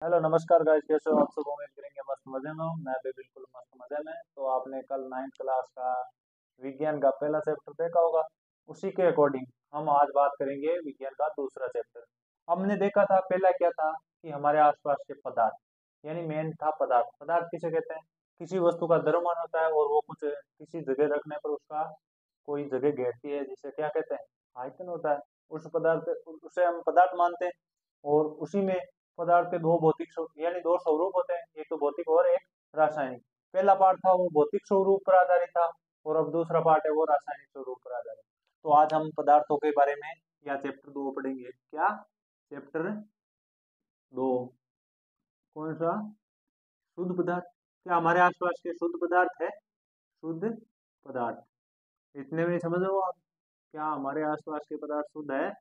Hello नमस्कार guys, कैसे हो आप सब? उम्मीद करेंगे मस्त मजे में हो। मैं भी बिल्कुल मस्त मजे में। तो आपने कल 9th क्लास का विज्ञान का पहला चैप्टर देखा होगा। उसी के अकॉर्डिंग हम आज बात करेंगे विज्ञान का दूसरा चैप्टर। हमने देखा था पहला क्या था कि हमारे आसपास के पदार्थ, यानी मेन था पदार्थ। पदार्थ किसे कहते हैं? किसी वस्तु का द्रव्यमान होता है और वो कुछ किसी जगह रखने पर उसका कोई जगह घेरती है, जिसे क्या कहते हैं? आयतन होता है। उस पदार्थ उसे हम पदार्थ मानते हैं। और उसी में पदार्थ के दो भौतिक यानी दो स्वरूप होते हैं, एक तो भौतिक और एक रासायनिक। पहला पार्ट था वो भौतिक स्वरूप पर आधारित था, और अब दूसरा पार्ट है वो रासायनिक स्वरूप पर आधारित। तो आज हम पदार्थों के बारे में या चैप्टर 2 पढ़ेंगे। क्या? चैप्टर 2। कौन सा? शुद्ध पदार्थ। क्या हमारे आसपास के शुद्ध पदार्थ है? शुद्ध पदार्थ। इतने में समझ लो आप, क्या हमारे आसपास के पदार्थ शुद्ध है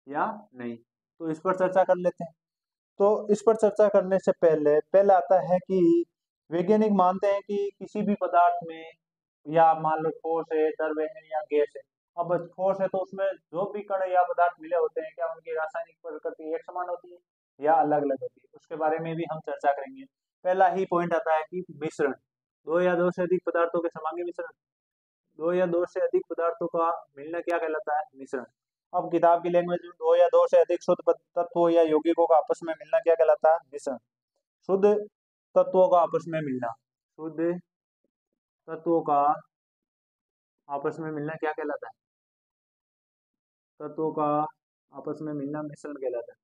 या नहीं? तो इस पर चर्चा कर लेते हैं। तो इस पर चर्चा करने से पहले पहले आता है कि वैज्ञानिक मानते हैं कि किसी भी पदार्थ में, या मान लो ठोस है, द्रव्य है या गैस है। अब ठोस है तो उसमें जो भी कण या पदार्थ मिले होते हैं, क्या उनकी रासायनिक प्रकृति एक समान होती है या अलग अलग होती है? उसके बारे में भी हम चर्चा करेंगे। पहला ही पॉइंट आता है कि मिश्रण। दो या दो से अधिक पदार्थों के समांगी मिश्रण। दो या दो से अधिक पदार्थों का मिलना क्या कहलाता है? मिश्रण। अब किताब की लैंग्वेज में दो या दो से अधिक शुद्ध तत्वों या यौगिकों का आपस में मिलना क्या कहलाता है? मिश्रण। शुद्ध तत्वों का आपस में मिलना, शुद्ध तत्वों का आपस में मिलना क्या कहलाता है? तत्वों का आपस में मिलना मिश्रण कहलाता है।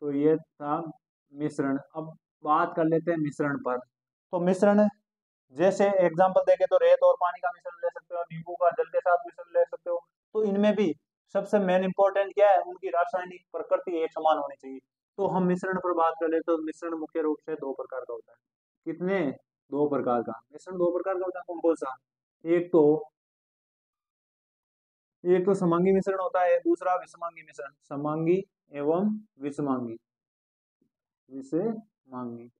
तो ये था मिश्रण। अब बात कर लेते हैं मिश्रण पर। तो मिश्रण, जैसे एग्जांपल देके तो रेत और पानी का मिश्रण ले सकते हो, नींबू का जल के साथ मिश्रण ले सकते हो। तो इनमें भी सबसे मेन इंपॉर्टेंट क्या है? उनकी रासायनिक प्रकृति एक समान होनी चाहिए। तो हम मिश्रण पर बात कर ले तो मिश्रण मुख्य रूप से दो प्रकार का होता है। कितने? दो प्रकार का मिश्रण। दो प्रकार का होता है। कौन कौन सा? एक तो एक तो समांगी मिश्रण होता है, दूसरा विषमांगी मिश्रण। समांगी एवं विषमांगी। विषमांगी।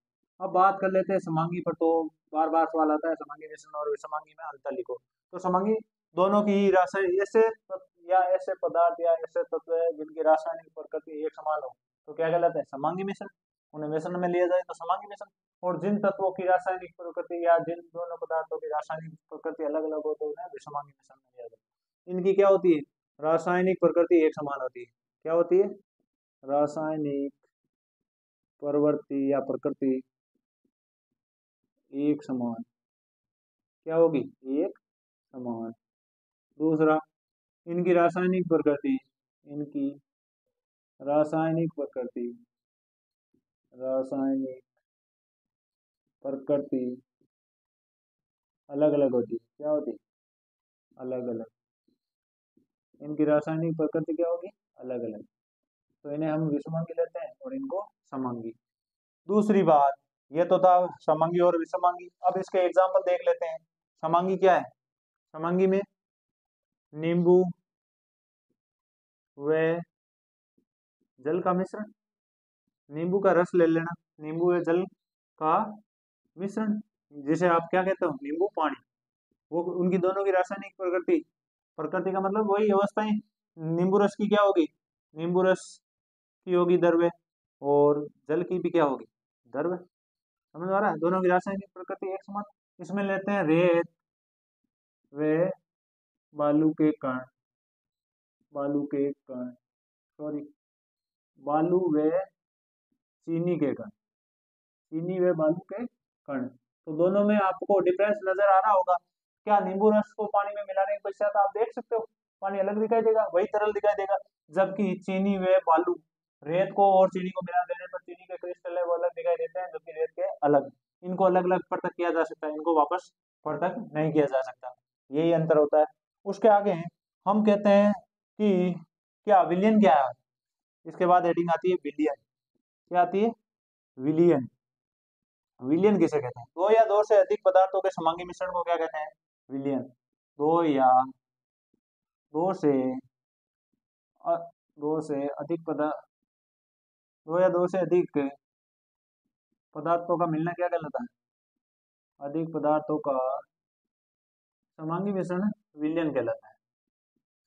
अब बात कर लेते हैं समांगी पर। तो बार बार सवाल आता है समांगी मिश्रण और विषमांगी में अंतर लिखो। तो समांगी दोनों की रासायनिक ऐसे या ऐसे पदार्थ या ऐसे तत्व है जिनकी रासायनिक प्रकृति एक समान हो, तो क्या कहलाते हैं? समांगी मिश्रण। उन्हें मिश्रण में लिया जाए तो समांगी मिश्रण। और जिन तत्वों की रासायनिक प्रकृति या जिन दोनों पदार्थों की रासायनिक प्रकृति अलग अलग हो तो उन्हें विषमांगी मिश्रण में लिया जाए। इनकी क्या होती है? रासायनिक प्रकृति एक समान होती है। क्या होती है? रासायनिक प्रवृत्ति या प्रकृति एक समान। क्या होगी? एक समान। दूसरा, इनकी रासायनिक प्रकृति, इनकी रासायनिक प्रकृति, रासायनिक प्रकृति अलग अलग होती है। क्या होती है? अलग अलग। इनकी रासायनिक प्रकृति क्या होगी? अलग अलग। तो इन्हें हम विषमांगी लेते हैं और इनको समांगी। दूसरी बात, ये तो था समांगी और विषमांगी। अब इसके एग्जाम्पल देख लेते हैं। समांगी क्या है? समांगी में नींबू व जल का मिश्रण। नींबू का रस ले लेना, नींबू व जल का मिश्रण, जिसे आप क्या कहते हो? नींबू पानी। वो उनकी दोनों की रासायनिक प्रकृति, प्रकृति का मतलब वही अवस्थाएं। नींबू रस की क्या होगी? नींबू रस की होगी द्रव्य, और जल की भी क्या होगी? द्रव्य। समझ आ रहा है? दोनों की रासायनिक प्रकृति एक समान। इसमें लेते हैं रेत व बालू के कण। बालू के कण, सॉरी, बालू व चीनी के कण। चीनी व बालू के कण। तो दोनों में आपको डिफरेंस नजर आ रहा होगा। क्या नींबू रस को पानी में मिलाने के पश्चात आप देख सकते हो पानी अलग दिखाई देगा, वही तरल दिखाई देगा। जबकि चीनी व बालू, रेत को और चीनी को मिला देने पर चीनी के क्रिस्टल है वो अलग दिखाई देते हैं, जबकि रेत के अलग। इनको अलग अलग पृथक किया जा सकता है, इनको वापस पृथक नहीं किया जा सकता। यही अंतर होता है। उसके आगे हम कहते हैं कि क्या विलियन क्या है? इसके बाद हेडिंग आती है विलियन। क्या आती है? विलियन। विलियन किसे कहते हैं? दो या दो से अधिक पदार्थों के समांगी मिश्रण को क्या कहते हैं? विलियन। दो या दो से अ- दो से अधिक पदार्थ, दो या दो से अधिक पदार्थों का मिलना क्या कहलाता है? अधिक पदार्थों का समांगी मिश्रण विलियन कहलाता है।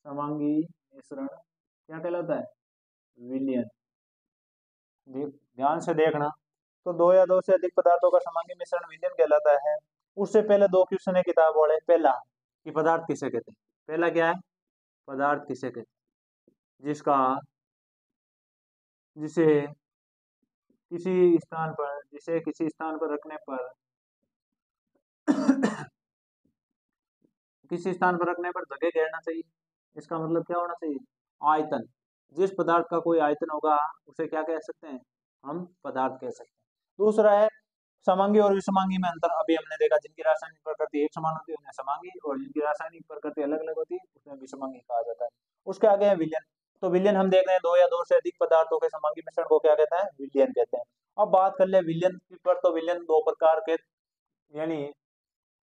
समांगी मिश्रण क्या कहलाता है? विलियन। ध्यान से देखना। तो दो या दो से अधिक पदार्थों का समांगी मिश्रण विलयन कहलाता है। उससे पहले दो क्वेश्चन है किताब वाले। पहला कि पदार्थ किसे कहते हैं। पहला क्या है, पदार्थ किसे कहते हैं, जिसे किसी स्थान पर रखने पर किसी स्थान पर रखने पर जगह घेरना चाहिए। इसका मतलब क्या होना चाहिए, आयतन। जिस पदार्थ का कोई आयतन होगा उसे क्या कह सकते हैं, हम पदार्थ कह सकते हैं। दूसरा है समांगी और विषमांगी में अंतर। अभी हमने देखा जिनकी रासायनिक प्रकृति एक समान होती है उन्हें समांगी, और जिनकी रासायनिक प्रकृति अलग अलग होती है उसमें विषमांगी कहा जाता है। उसके आगे है विलयन। तो विलयन हम देख रहे हैं दो या दो से अधिक पदार्थों के समांगी मिश्रण को क्या कहते हैं, विलयन कहते हैं। अब बात कर ले विलयन की पर, तो विलयन दो प्रकार के यानी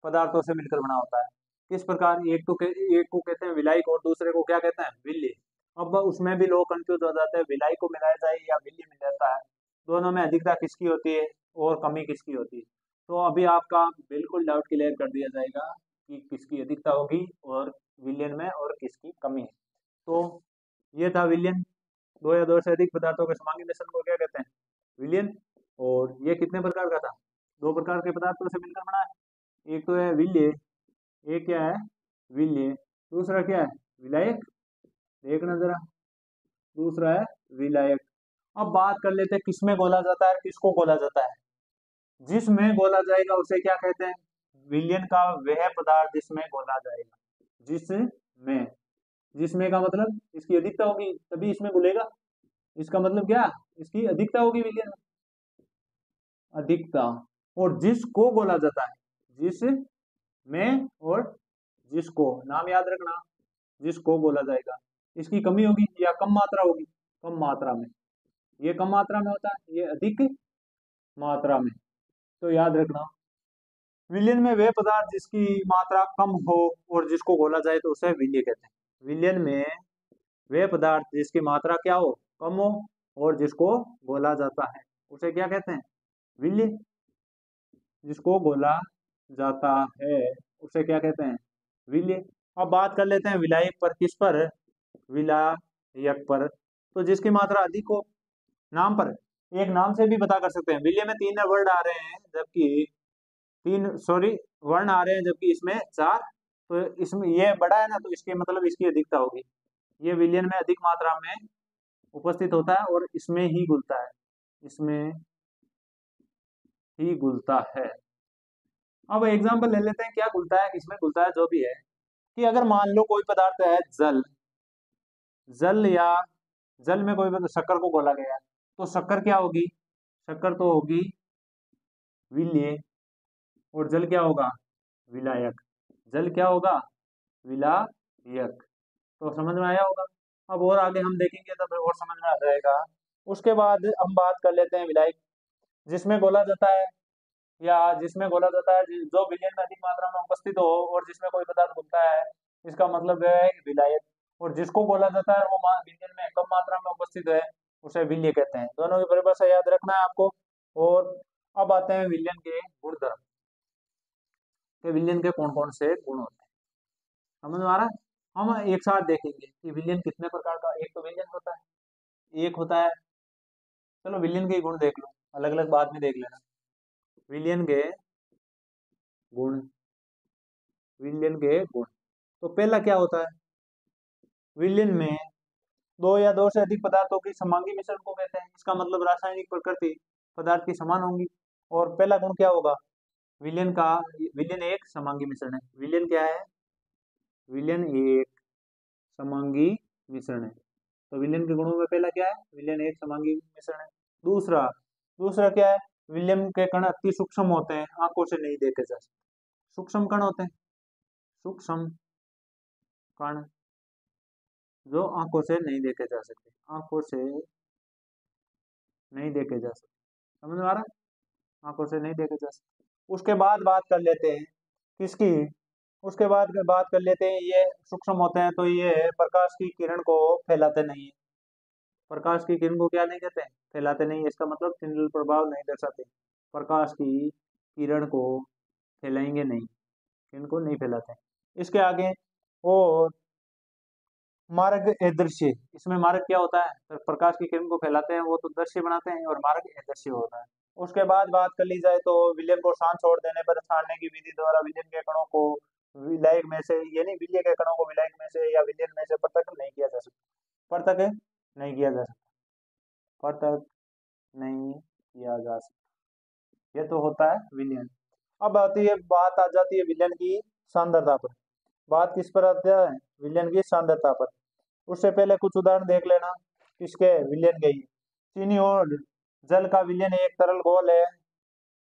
पदार्थों से मिलकर बना होता है। किस प्रकार, एक को कहते हैं विलायक और दूसरे को क्या कहते हैं, विल्ली। अब उसमें भी लोग कंफ्यूज हो जाते हैं, विलायक को मिलाया जाए या विल्ली मिल जाता है, दोनों में अधिकता किसकी होती है और कमी किसकी होती है। तो अभी आपका बिल्कुल डाउट क्लियर कर दिया जाएगा कि किसकी अधिकता होगी और विलयन में और किसकी कमी है। तो ये था विलयन। दो या दो से अधिक पदार्थों के समांगी मिश्रण को क्या कहते हैं, विलयन। और ये कितने प्रकार का था, दो प्रकार के पदार्थों से मिलकर बना है। एक तो है विलय, एक क्या है, विलय। दूसरा क्या है, विलायक। देखना जरा, दूसरा है विलायक। अब बात कर लेते हैं किसमें घोला जाता है, किसको घोला जाता है। जिसमें घोला जाएगा उसे क्या कहते हैं, विलयन का वह पदार्थ जिसमें घोला जाएगा। जिसमें, जिसमें का मतलब इसकी अधिकता होगी तभी इसमें घुलेगा। इसका मतलब क्या, इसकी अधिकता होगी विलयन में, अधिकता। और जिसको घोला जाता है, जिसमें और जिसको, नाम याद रखना, जिसको बोला जाएगा, इसकी कमी होगी या कम मात्रा होगी, कम मात्रा में। ये कम मात्रा में होता है, ये अधिक मात्रा में। तो याद रखना विलयन में वे पदार्थ जिसकी मात्रा कम हो और जिसको घोला जाए तो उसे विलय कहते हैं। विलयन में वे पदार्थ जिसकी मात्रा क्या हो, कम हो, और जिसको घोला जाता है उसे क्या कहते हैं, विलय। जिसको घोला जाता है उसे क्या कहते हैं, विलय। अब बात कर लेते हैं विलायक पर। किस पर, विलायक पर। तो जिसकी मात्रा अधिक हो, नाम पर, एक नाम से भी पता कर सकते हैं। विलय में तीन वर्ड आ रहे हैं जबकि वर्ण आ रहे हैं जबकि इसमें चार। तो इसमें ये बड़ा है ना, तो इसके मतलब इसकी अधिकता होगी। ये विलयन में अधिक मात्रा में उपस्थित होता है और इसमें ही घुलता है, इसमें ही घुलता है। अब एग्जाम्पल ले लेते हैं क्या घुलता है, किसमें घुलता है, जो भी है। कि अगर मान लो कोई पदार्थ है जल, जल या जल में कोई शक्कर को घोला गया, तो शक्कर क्या होगी, शक्कर तो होगी विलय, और जल क्या होगा, विलायक। जल क्या होगा, विलायक। तो समझ में आया होगा। अब और आगे हम देखेंगे तब और समझ में आ जाएगा। उसके बाद हम बात कर लेते हैं विलायक। जिसमें घोला जाता है या जिसमें घोला जाता है जो विलयन में अधिक मात्रा में उपस्थित हो और जिसमें कोई पदार्थ घुलता है, इसका मतलब है विलायक। और जिसको घोला जाता है वो विलयन में कम मात्रा में उपस्थित है, उसे विलय कहते हैं। दोनों की परिभाषा याद रखना है आपको। और अब आते हैं विलयन के गुणधर्म, कि विलयन के कौन कौन से गुण होते हैं। समझ में आ रहा है। हम एक साथ देखेंगे कि विलयन कितने प्रकार का, एक तो विलयन होता है, एक होता है, चलो विलयन के गुण देख लो, अलग अलग बाद में देख लेना। विलयन के गुण, विलयन के गुण। तो पहला क्या होता है, विलयन में दो या दो से अधिक पदार्थों की समांगी मिश्रण को कहते हैं। इसका मतलब रासायनिक प्रकृति पदार्थ की समान होंगी। और पहला गुण क्या होगा, विलयन का, विलयन एक समांगी मिश्रण है। विलयन क्या है, विलयन एक समांगी मिश्रण है। तो विलयन के गुणों में पहला क्या है, विलयन एक समांगी मिश्रण है। दूसरा, दूसरा क्या है, विलयन के कण अति सूक्ष्म होते हैं, आंखों से नहीं देखे जा सकते। सूक्ष्म कण होते हैं, सूक्ष्म कण जो आंखों से नहीं देखे जा सकते, आंखों से नहीं देखे जा सकते। समझ में आ रहा है, आंखों से नहीं देखे जा सकते। उसके बाद बात कर लेते हैं किसकी, उसके बाद बात कर लेते हैं, ये सूक्ष्म होते हैं तो ये प्रकाश की किरण को फैलाते नहीं है। प्रकाश की किरण को क्या नहीं कहते हैं, फैलाते नहीं है। इसका मतलब किरणल प्रभाव नहीं दर्शाते, प्रकाश की किरण को फैलाएंगे नहीं, किरण को नहीं फैलाते। इसके आगे और मार्ग अदृश्य, इसमें मार्ग क्या होता है, तो प्रकाश की किरण को फैलाते हैं वो तो दृश्य बनाते हैं, और मार्ग अदृश्य होता है। उसके बाद बात कर ली जाए तो विलयन को शांत छोड़ देने पर छानने की विधि द्वारा विलयन के कणों को विलायक में से, यानी विलय के कणों को विलायक में से या विलयन में से पृथक नहीं किया जा सकता, पृथक नहीं किया जा सकता, पृथक नहीं किया जा सकता, ये तो होता है विलयन। अब आती है बात, आ जाती है विलयन की सांद्रता पर। बात किस पर आती है, विलयन की सांद्रता पर। उससे पहले कुछ उदाहरण देख लेना किसके, विलयन के ही। चीनी और जल का विलयन एक तरल घोल है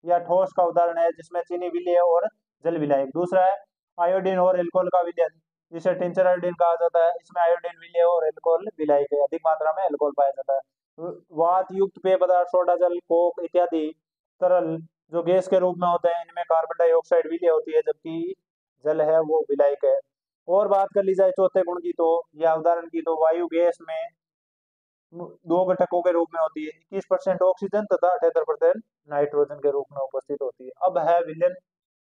या ठोस का उदाहरण है जिसमें चीनी विलय और जल विलायक। दूसरा है आयोडीन और एल्कोहल का विलयन, जिसे टिंचर आयोडीन कहा जाता है, इसमें आयोडीन विलय और एल्कोहल विलायक है, अधिक मात्रा में एल्कोहल पाया जाता है। वात युक्त पेय पदार्थ, सोडा जल, कोक इत्यादि तरल जो गैस के रूप में होते हैं, इनमें कार्बन डाइऑक्साइड विलय होती है, जबकि जल है वो विलायक है। और बात कर ली जाए चौथे गुण की तो, या उदाहरण की, तो वायु गैस में दो घटकों के रूप में होती है, 21% ऑक्सीजन तथा 78% नाइट्रोजन के रूप में उपस्थित होती है। अब है विलयन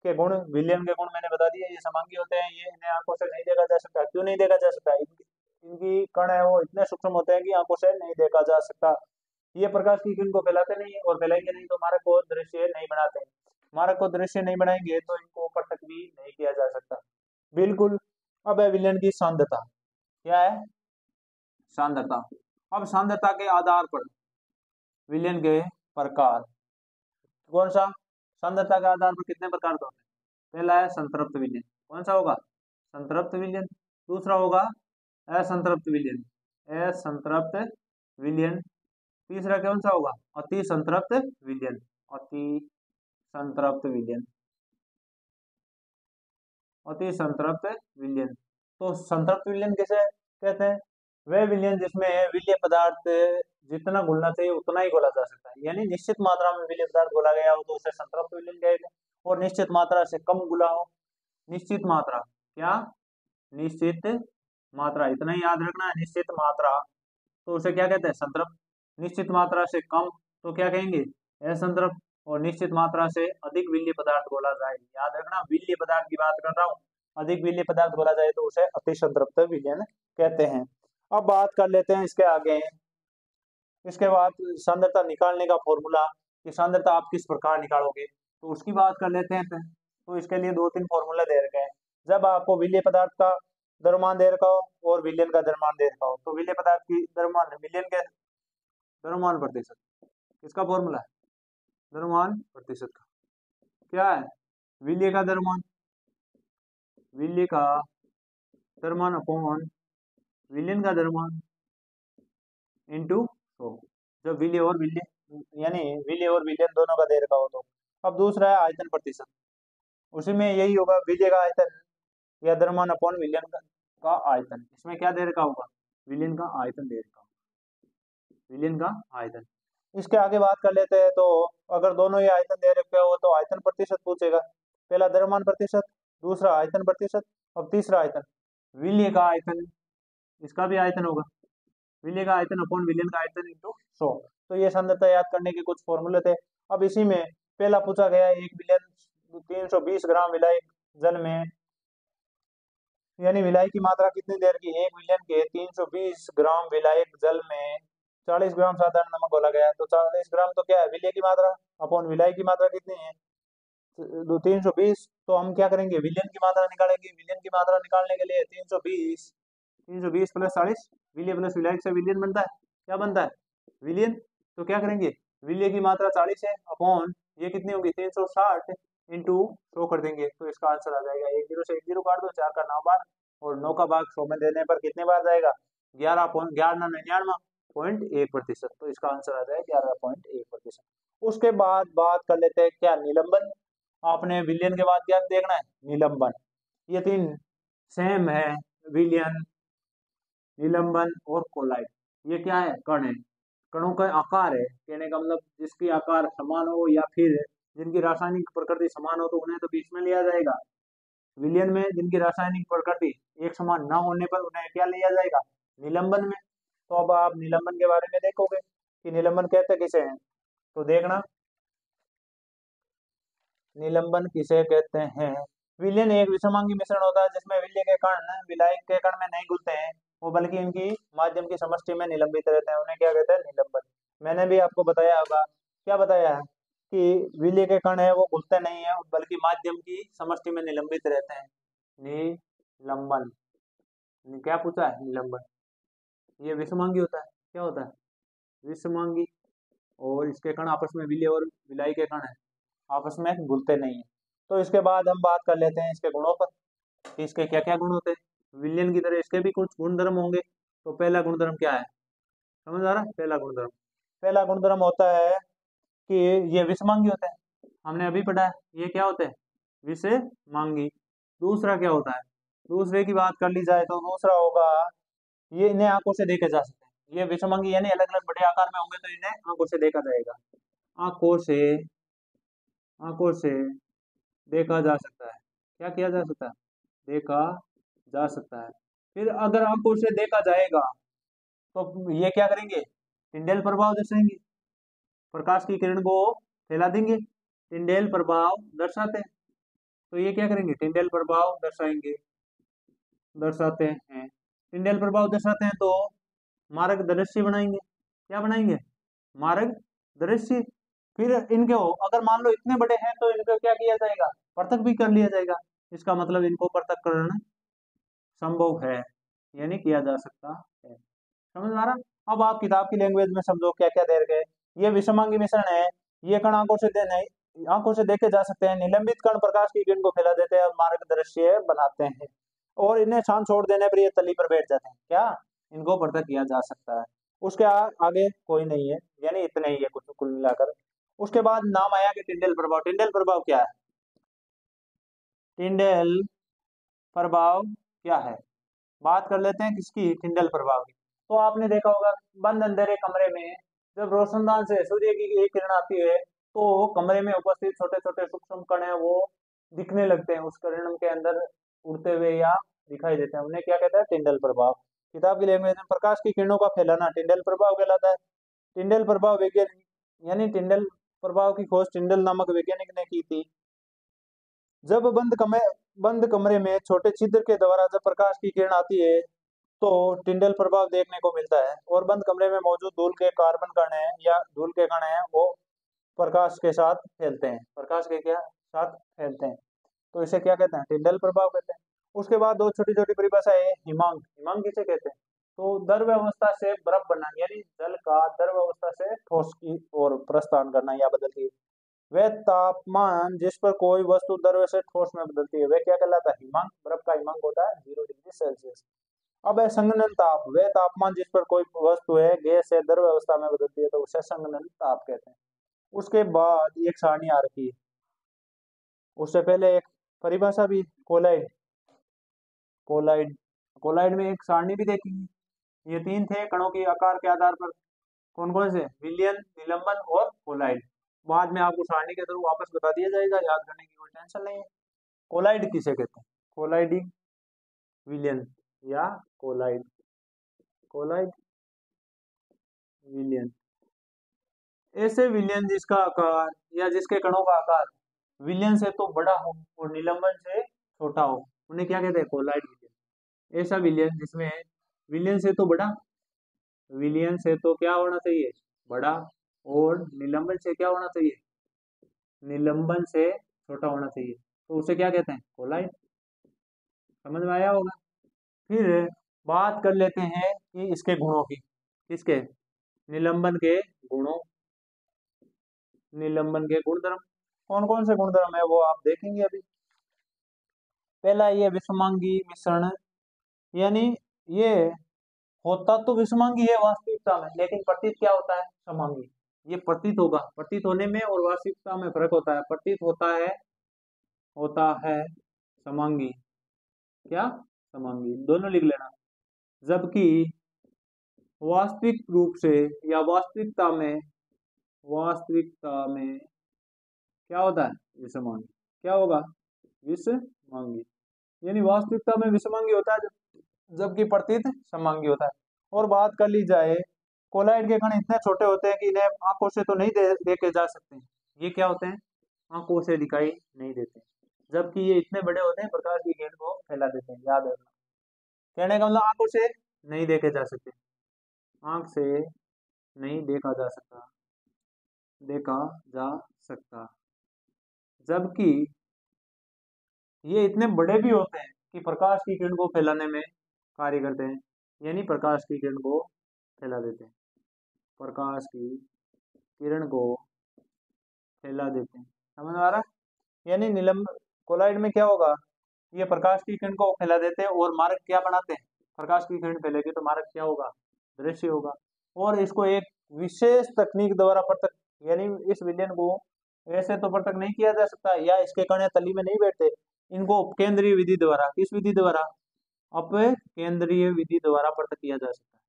के गुण। विलयन के गुण मैंने बता दिया, ये समांगी होते हैं, ये इन्हें आंखों से नहीं देखा जा सकता। क्यों नहीं देखा जा सकता, इनकी कण है वो इतने सूक्ष्म होते हैं कि आंखों से नहीं देखा जा सकता। ये प्रकाश की किरण को फैलाते नहीं है, और फैलाएंगे नहीं तो मारक को दृश्य नहीं बनाते हैं। मारक को दृश्य नहीं बनाएंगे तो इनको पृथक भी नहीं किया जा सकता, बिल्कुल। अब है विलयन की सांद्रता। क्या है, सांद्रता। अब सांद्रता के आधार पर विलयन के प्रकार, कौन सा, सांद्रता के आधार पर कितने प्रकार के होते हैं। पहला है संतृप्त विलयन, कौन सा होगा, संतृप्त विलयन। दूसरा होगा असंतृप्त विलयन, असंतृप्त विलयन। तीसरा कौन सा होगा, अति संतृप्त विलयन, अति संतृप्त विलयन, अति संतृप्त विलयन। तो संतृप्त विलयन किसे कहते हैं, वह विलयन जिसमें विलय पदार्थ जितना घुलना चाहिए उतना ही घोला जा सकता है, यानी निश्चित मात्रा में विलय पदार्थ घोला गया हो तो उसे संतृप्त विलयन कहेंगे। और निश्चित मात्रा से कम घुला हो, निश्चित मात्रा, क्या, निश्चित मात्रा, इतना ही याद रखना है, निश्चित मात्रा, तो उसे क्या कहते हैं, संतृप्त। निश्चित मात्रा से कम तो क्या कहेंगे, असंतृप्त। और निश्चित मात्रा से अधिक विलय पदार्थ घोला जाए, याद रखना विलय पदार्थ की बात कर रहा हूँ, अधिक विलय पदार्थ घोला जाए तो उसे अति संतृप्त विलयन कहते हैं। अब बात कर लेते हैं इसके आगे, इसके बाद सांद्रता निकालने का फॉर्मूला, कि सांद्रता आप किस प्रकार निकालोगे, तो उसकी बात कर लेते हैं। तो इसके लिए दो तीन फॉर्मूला दे रखे हैं। जब आपको विलय पदार्थ का द्रव्यमान दे रखा हो और विलयन का द्रव्यमान दे रखा हो, तो विलय पदार्थ की द्रव्यमान, विलयन के द्रव्यमान प्रतिशत, इसका फॉर्मूला है द्रव्यमान प्रतिशत का, क्या है, विलय का द्रव्यमान, विलय का द्रव्यमान अपॉन विलयन का द्रव्यमान इंटू 100, जब विलय और विलय, यानी विलय और विलयन दोनों का दे रखा हो तो। अब दूसरा है आयतन प्रतिशत, उसी में यही होगा, विलय का आयतन या द्रव्यमान अपॉन विलयन का आयतन। इसमें क्या दे रखा होगा, विलयन का आयतन दे रखा होगा, विलयन का आयतन। इसके आगे बात कर लेते हैं, तो अगर दोनों ही आयतन दे रखे हो तो आयतन प्रतिशत पूछेगा, पहला द्रव्यमान प्रतिशत, दूसरा आयतन प्रतिशत। अब तीसरा आयतन, विलय का आयतन, इसका भी आयतन होगा, विलय का आयतन अपॉन विलयन का आयतन इंटू 100। तो ये सांद्रता याद करने के कुछ फॉर्मूले थे। अब इसी में पहला पूछा गया, एक विलयन 320 ग्राम विलायक जल में, यानी विलायक की मात्रा कितनी देर की, एक विलयन के 320 ग्राम विलायक जल में 40 ग्राम साधारण नमक घोला गया, तो 40 ग्राम तो क्या है, विलय की मात्रा अपॉन विलायक की मात्रा कितनी है, 320। तो हम क्या करेंगे, विलयन की मात्रा निकालेंगे। विलयन की मात्रा निकालने के लिए 320 प्लस 40, विलय प्लस विलायक से विलयन बनता है, क्या बनता है, विलयन। तो क्या करेंगे, विलय की मात्रा 40 है अपॉन ये कितनी होगी 360 इंटू 100 कर देंगे, तो इसका आंसर आ जाएगा, एक जीरो से एक जीरो काट दो, 4 का 9 बार, और 9 का भाग 100 में देने पर कितने बार जाएगा, 11.99%। तो इसका आंसर आ जाएगा 11.1%। उसके बाद बात कर लेते हैं क्या, निलंबन। आपने विलयन के बाद क्या देखना है, निलंबन। ये तीन सेम है, विलयन, निलंबन और कोलाइड। ये क्या है, कण है, कणों का आकार है, कहने का मतलब जिसकी आकार समान हो या फिर जिनकी रासायनिक प्रकृति समान हो तो उन्हें तो बीच में लिया जाएगा। विलयन में जिनकी रासायनिक प्रकृति एक समान न होने पर उन्हें क्या लिया जाएगा, निलंबन में। तो अब आप निलंबन के बारे में देखोगे कि निलंबन कहते किसे हैं, तो देखना निलंबन किसे कहते हैं। विलयन एक विषमांगी मिश्रण होता है जिसमें विलय के कण विलायक के कण में नहीं घुलते हैं, वो बल्कि इनकी माध्यम की समष्टि में निलंबित रहते हैं, उन्हें क्या कहते हैं, निलंबन। मैंने भी आपको बताया होगा, क्या बताया है कि विलीय के कण है वो घुलते नहीं है बल्कि माध्यम की समष्टि में निलंबित रहते हैं। निलंबन, क्या पूछा है, निलंबन। ये विषमांगी होता है, क्या होता है, विषमांगी। और इसके कण आपस में, विलीय और विलायी के कण है, आपस में घुलते नहीं है। तो इसके बाद हम बात कर लेते हैं इसके गुणों पर, कि इसके क्या क्या गुण होते हैं। विलयन की तरह इसके भी कुछ गुणधर्म होंगे। तो पहला गुणधर्म क्या है, समझ आ रहा है। पहला गुणधर्म होता है कि ये विषमांगी होते हैं, हमने अभी पढ़ा है, ये क्या होते हैं, विषमांगी। दूसरा क्या होता है, दूसरे की बात कर ली जाए तो दूसरा होगा, ये इन्हें आंखों से देखे जा सकते हैं। ये विषमांगी यानी अलग अलग बड़े आकार में होंगे तो इन्हें आंखों से देखा जाएगा, आंखों से, आंखों से देखा जा सकता है। क्या किया जा सकता है, देखा जा सकता है। फिर अगर आंखों से देखा जाएगा तो ये क्या करेंगे, टिंडेल प्रभाव दर्शाएंगे, प्रकाश की किरण को फैला देंगे, टिंडेल प्रभाव दर्शाते हैं। तो ये क्या करेंगे, टिंडेल प्रभाव दर्शाएंगे, दर्शाते हैं। टिंडेल प्रभाव दर्शाते हैं तो मार्ग दृश्य बनाएंगे, क्या बनाएंगे, मार्ग दृश्य। फिर इनके हो, अगर मान लो इतने बड़े हैं तो इनको क्या किया जाएगा, पृथक भी कर लिया जाएगा। इसका मतलब इनको पृथक करना संभव है, यानी किया जा सकता है। समझ आ रहा। अब आप किताब की लैंग्वेज में समझो क्या क्या दे रखे। ये विषमांगी मिश्रण है, ये कण आंखों से नहीं, आंखों से देखे जा सकते हैं। निलंबित कण प्रकाश की किरण को फैला देते हैं और मार्ग दृश्य बनाते हैं, और इन्हें छान छोड़ देने पर ये तली पर बैठ जाते हैं। क्या, इनको पृथक किया जा सकता है। उसके आगे कोई नहीं है, यानी इतने ही है कुछ कुल मिलाकर। उसके बाद नाम आया कि टिंडेल प्रभाव। टिंडेल प्रभाव क्या है, टिंडेल प्रभाव क्या है, बात कर लेते हैं किसकी, टिंडेल प्रभाव की। तो आपने देखा होगा बंद अंधेरे कमरे में जब रोशनदान से सूर्य की एक किरण आती है तो कमरे में उपस्थित छोटे छोटे सूक्ष्म कण है वो दिखने लगते हैं, उस किरण के अंदर उड़ते हुए या दिखाई देते हैं। उन्हें क्या कहते हैं, टिंडेल प्रभाव। किताब की लैंग्वेज में प्रकाश की किरणों का फैलाना टिंडेल प्रभाव कहलाता है। टिंडेल प्रभाव वैज्ञानिक, यानी टिंडेल प्रभाव की खोज टिंडेल नामक वैज्ञानिक ने की थी। जब बंद कमरे में छोटे छिद्र के द्वारा जब प्रकाश की किरण आती है तो टिंडेल प्रभाव देखने को मिलता है, और बंद कमरे में मौजूद धूल के कार्बन कण है या धूल के कण है वो प्रकाश के साथ फैलते हैं, प्रकाश के क्या साथ फैलते हैं। तो इसे क्या कहते हैं, टिंडेल प्रभाव कहते हैं। उसके बाद दो छोटी छोटी परिभाषा है, हिमांक। हिमांक किसे कहते हैं, तो द्रव अवस्था से बर्फ बनना, यानी जल का द्रव अवस्था से ठोस की ओर प्रस्थान करना या बदलती है। वह तापमान जिस पर कोई वस्तु द्रव से ठोस में बदलती है वह क्या कहलाता है, हिमांक। बर्फ का हिमांक होता है 0 डिग्री सेल्सियस। अब है संघनन ताप, वह तापमान जिस पर कोई वस्तु है गैस से द्रव अवस्था में बदलती है तो उसे संघनन ताप कहते हैं। उसके बाद एक सारणी आ रखी है, उससे पहले एक परिभाषा भी, कोलाइड। कोलाइड, कोलाइड में एक सारणी भी देखी। ये तीन थे कणों के आकार के आधार पर, कौन कौन से, विलियन, निलंबन और कोलाइड। बाद में आपको सारणी के थ्रू वापस बता दिया जाएगा, याद करने की कोई टेंशन नहीं है। कोलाइड किसे कहते हैं, कोलाइडिंग विलियन या कोलाइड, कोलाइड विलियन। ऐसे विलियन जिसका आकार या जिसके कणों का आकार विलियन से तो बड़ा हो और निलंबन से छोटा हो उन्हें क्या कहते हैं, कोलाइड विलियन। ऐसा विलियन जिसमें विलियन से तो बड़ा, विलियन से तो क्या होना चाहिए, बड़ा, और निलंबन से क्या होना चाहिए, निलंबन से छोटा होना चाहिए, तो उसे क्या कहते हैं, कोलाइड। समझ में आया होगा। फिर बात कर लेते हैं कि इसके गुणों की, किसके, निलंबन के गुणों, निलंबन के गुणधर्म। कौन कौन से गुणधर्म है वो आप देखेंगे अभी। पहला ये विषमांगी मिश्रण, यानी ये होता तो विषमांगी है वास्तविकता में, लेकिन प्रतीत क्या होता है, समांगी। ये प्रतीत होगा, प्रतीत होने में और वास्तविकता में फर्क होता है। प्रतीत होता है समांगी, क्या, समांगी, दोनों लिख लेना। जबकि वास्तविक रूप से या वास्तविकता में क्या होता है, विषमांगी। क्या होगा, विषमांगी, यानी वास्तविकता में विषमांगी होता है जबकि प्रतीत समांगी होता है। और बात कर ली जाए, कोलाइड के कण इतने छोटे होते हैं कि इन्हें आंखों से तो नहीं देखे जा सकते हैं। ये क्या होते हैं, आंखों से दिखाई नहीं देते, जबकि ये इतने बड़े होते हैं प्रकाश की किरण को फैला देते हैं। याद रखना, कहने का मतलब आंखों से नहीं देखे जा सकते, आंख से नहीं देखा जा सकता, जबकि ये इतने बड़े भी होते हैं कि प्रकाश की किरण को फैलाने में कार्य करते हैं, यानी प्रकाश की किरण को फैला देते हैं, प्रकाश की किरण को फैला देते हैं। समझ में आ रहा है? यानी निलंब कोलाइड में क्या होगा, ये प्रकाश की किरण को फैला देते हैं और मार्ग क्या बनाते हैं, प्रकाश की किरण फैलेगी तो मार्ग क्या होगा, दृश्य होगा। और इसको एक विशेष तकनीक द्वारा पृथक, यानी इस विलयन को ऐसे तो पृथक नहीं किया जा सकता, या इसके कण तली में नहीं बैठते, इनको उपकेंद्रीय विधि द्वारा, किस विधि द्वारा, अपकेंद्रीय विधि द्वारा पृथक किया जा सकता है,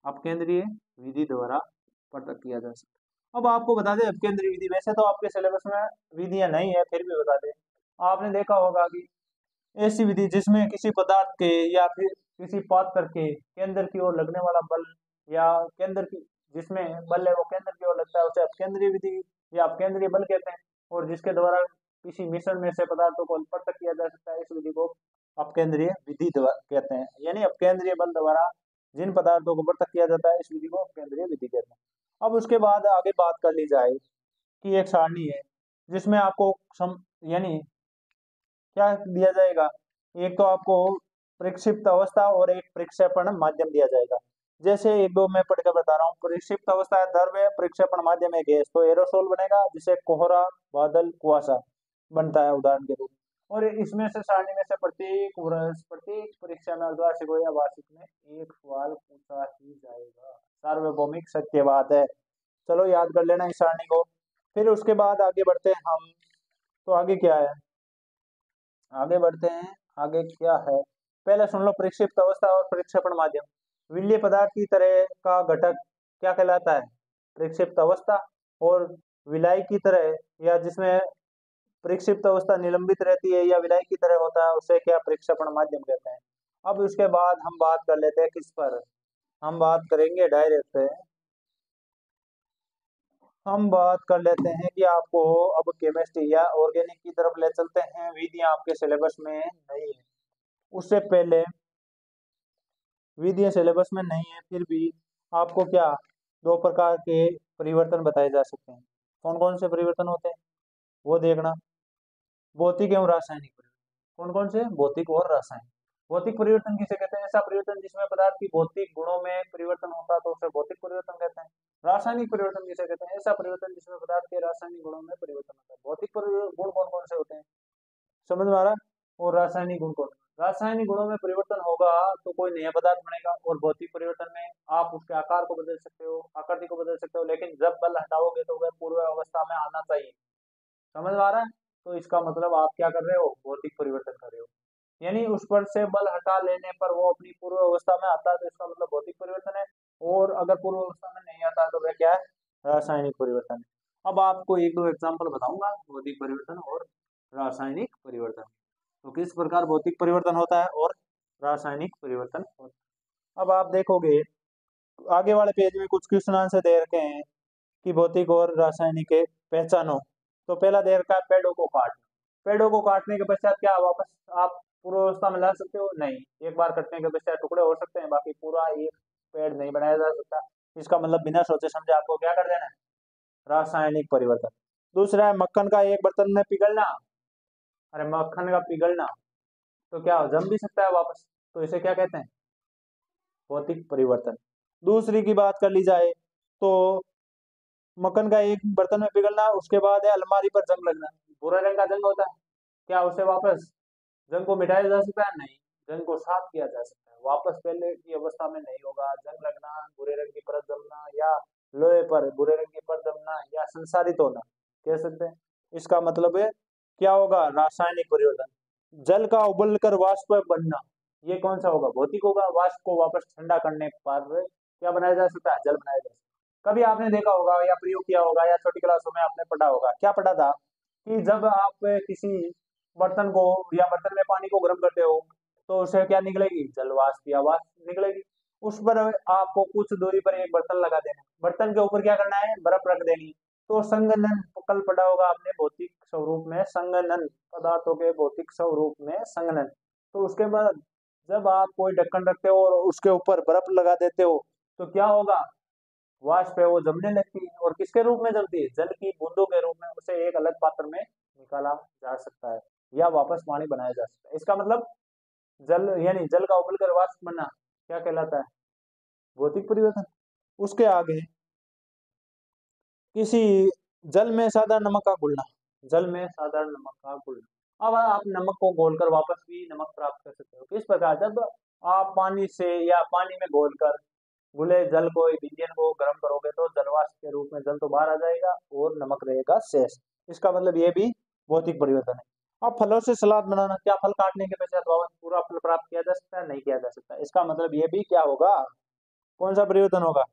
अपकेंद्रीय विधि द्वारा पृथक किया जा सकता है। अब आपको बता दें अपकेंद्रीय विधि, वैसे तो आपके सिलेबस में विधियां नहीं है, फिर भी बता दें, आपने देखा होगा कि ऐसी विधि जिसमें किसी पदार्थ के या फिर किसी पात्र के केंद्र की ओर लगने वाला बल, या केंद्र की जिसमें बल है वो केंद्र की ओर लगता है, उसे अपकेंद्रीय विधि या अपकेंद्रीय बल कहते हैं। और जिसके द्वारा किसी मिश्रण में से पदार्थों को पृथक किया जा सकता है, इस विधि को अपकेंद्रीय विधि कहते हैं। यानी अपकेंद्रीय बल द्वारा जिन पदार्थों को पृथक किया जाता है, इस विधि को अपकेंद्रीय विधि कहते हैं। अब उसके बाद आगे बात कर ली जाए कि एक सारणी है जिसमें आपको यानी क्या दिया जाएगा, एक तो आपको प्रक्षिप्त अवस्था और एक प्रक्षेपण माध्यम दिया जाएगा। जैसे एक दो मैं पढ़कर बता रहा हूँ, प्रक्षिप्त अवस्था है द्रव्य, प्रक्षेपण माध्यम है गैस, तो एरोसोल बनेगा जिसे कोहरा, बादल, कुआसा बनता है उदाहरण के रूप। और इसमें से सारणी में से प्रत्येक वर्ष प्रत्येक परीक्षा में अर्धवार्षिक हो या वार्षिक में एक सवाल पूछा ही जाएगा, सार्वभौमिक सत्य बात है। चलो याद कर लेना इस सारणी को। फिर उसके बाद आगे बढ़ते हैं हम, तो आगे क्या है, आगे बढ़ते हैं, आगे क्या है, पहले सुन लो प्रक्षिप्त अवस्था और प्रक्षेपण माध्यम। विलीय पदार्थ की तरह का घटक क्या कहलाता है, प्रक्षिप्त अवस्था। और विलायक की तरह या जिसमें प्रक्षिप्त अवस्था निलंबित रहती है या विलायक की तरह होता है, उसे क्या प्रक्षेपण माध्यम कहते हैं। अब उसके बाद हम बात कर लेते हैं किस पर, हम बात करेंगे डायरेक्ट, हम बात कर लेते हैं कि आपको अब केमिस्ट्री या ऑर्गेनिक की तरफ ले चलते हैं, विधियां आपके सिलेबस में नहीं है। उससे पहले विधियां सिलेबस में नहीं है, फिर भी आपको क्या दो प्रकार के परिवर्तन बताए जा सकते हैं। कौन कौन से परिवर्तन होते हैं वो देखना, भौतिक एवं रासायनिक परिवर्तन। कौन कौन से, भौतिक और रासायनिक। भौतिक परिवर्तन किसे कहते हैं, ऐसा परिवर्तन जिसमें पदार्थ की भौतिक गुणों में परिवर्तन होता है तो उसे भौतिक परिवर्तन कहते हैं। रासायनिक परिवर्तन किसे कहते हैं, ऐसा परिवर्तन जिसमें पदार्थ के रासायनिक गुणों में परिवर्तन होता है। भौतिक गुण कौन कौन से होते हैं, समझ में आ रहा है, और रासायनिक गुण कौन, रासायनिक गुणों में परिवर्तन होगा तो कोई नया पदार्थ बनेगा, और भौतिक परिवर्तन में आप उसके आकार को बदल सकते हो, आकृति को बदल सकते हो, लेकिन जब बल हटाओगे तो वह पूर्व अवस्था में आना चाहिए। समझ में आ रहा है, तो इसका मतलब आप क्या कर रहे हो, भौतिक परिवर्तन कर रहे हो। यानी उस पर से बल हटा लेने पर वो अपनी पूर्व अवस्था में आता है तो इसका मतलब भौतिक परिवर्तन है। और अगर पूर्व अवस्था में नहीं आता है तो वह क्या है, रासायनिक परिवर्तन है। अब आपको एक दो एग्जांपल बताऊंगा भौतिक परिवर्तन और रासायनिक परिवर्तन, तो किस प्रकार भौतिक परिवर्तन होता है और रासायनिक परिवर्तन होता है। अब आप देखोगे आगे वाले पेज में कुछ क्वेश्चन आंसर दे रखे हैं कि भौतिक और रासायनिक के पहचानो। तो पहला दे रखा है पेड़ों को काटना, पेड़ों को काटने के पश्चात क्या वापस आप पूर्वावस्था में ला सकते हो, नहीं, एक बार कटने के पश्चात टुकड़े हो सकते हैं, बाकी पूरा एक पेड़ नहीं बनाया जा सकता। इसका मतलब बिना सोचे समझे आपको क्या कर देना है, रासायनिक परिवर्तन। दूसरा है मक्खन का एक बर्तन में पिघलना, अरे मक्खन का पिघलना तो क्या जम भी सकता है वापस, तो इसे क्या कहते हैं, भौतिक परिवर्तन। दूसरी की बात कर ली जाए तो मक्खन का एक बर्तन में पिघलना, उसके बाद है अलमारी पर जंग लगना, भूरे रंग का जंग होता है, क्या उसे वापस जंग को मिटाया जा सकता है, नहीं, जंग को साफ किया जा सकता है, वापस पहले की अवस्था में नहीं होगा। जंग लगना, भूरे रंग की परत जमना, या लोहे पर भूरे रंग की परत जमना, या संसारित होना कह सकते हैं। इसका मतलब है क्या होगा, रासायनिक परिवर्तन। जल का उबलकर वाष्प बनना, ये कौन सा होगा, भौतिक होगा। वाष्प को वापस ठंडा करने पर क्या बनाया जा सकता है, जल बनाया जा सकता है। कभी आपने देखा होगा या प्रयोग किया होगा या छोटी क्लासों में आपने पढ़ा होगा, क्या पढ़ा था कि जब आप किसी बर्तन को या बर्तन में पानी को गर्म करते हो तो उससे क्या निकलेगी, जल वाष्प या वाष्प निकलेगी। उस पर आपको कुछ दूरी पर एक बर्तन लगा देना, बर्तन के ऊपर क्या करना है, बर्फ रख देनी, तो संघनन, कल पढ़ा होगा आपने भौतिक स्वरूप में संघनन, पदार्थों के भौतिक स्वरूप में संघनन। तो उसके बाद जब आप कोई ढक्कन रखते हो और उसके ऊपर बर्फ लगा देते हो तो क्या होगा, वाष्प है वो जमने लगती है, और किसके रूप में जमती है, जल की बूंदों के रूप में। उसे एक अलग पात्र में निकाला जा सकता है या वापस पानी बनाया जा सकता है। इसका मतलब जल यानी जल का उबलकर वाष्प बनना क्या कहलाता है, भौतिक परिवर्तन। उसके आगे किसी जल में साधारण नमक का घुलना, जल में साधारण नमक का घुलना। अब आप नमक को घोलकर वापस भी नमक प्राप्त कर सकते हो। किस प्रकार, जब आप पानी से या पानी में घोलकर घुले जल को, विलयन को गर्म करोगे तो जलवाष्प के रूप में जल तो बाहर आ जाएगा और नमक रहेगा शेष। इसका मतलब ये भी भौतिक परिवर्तन है। अब फलों से सलाद बनाना, क्या फल काटने के पश्चात वापस पूरा फल प्राप्त किया जा सकता है, नहीं किया जा सकता। इसका मतलब ये भी क्या होगा, कौन सा परिवर्तन होगा,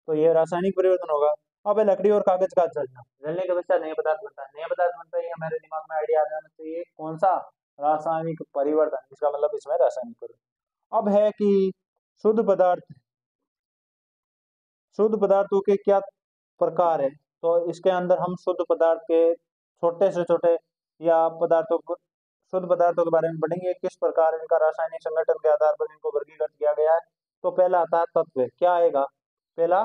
तो ये रासायनिक परिवर्तन होगा। अब है लकड़ी और कागज का जलना, जलने के पश्चात नया पदार्थ बनता है। नया पदार्थ बनता है, ये हमारे दिमाग में आइडिया आ जाना चाहिए, कौन सा, रासायनिक परिवर्तन। इसका मतलब इसमें रासायनिक परिवर्तन। अब है कि शुद्ध पदार्थ, शुद्ध पदार्थों के क्या प्रकार है, तो इसके अंदर हम शुद्ध पदार्थ के छोटे से छोटे या पदार्थों को, शुद्ध पदार्थों के बारे में पढ़ेंगे, किस प्रकार इनका रासायनिक संगठन के आधार पर इनको वर्गीकृत किया गया है। तो पहला आता है तत्व, क्या आएगा, पहला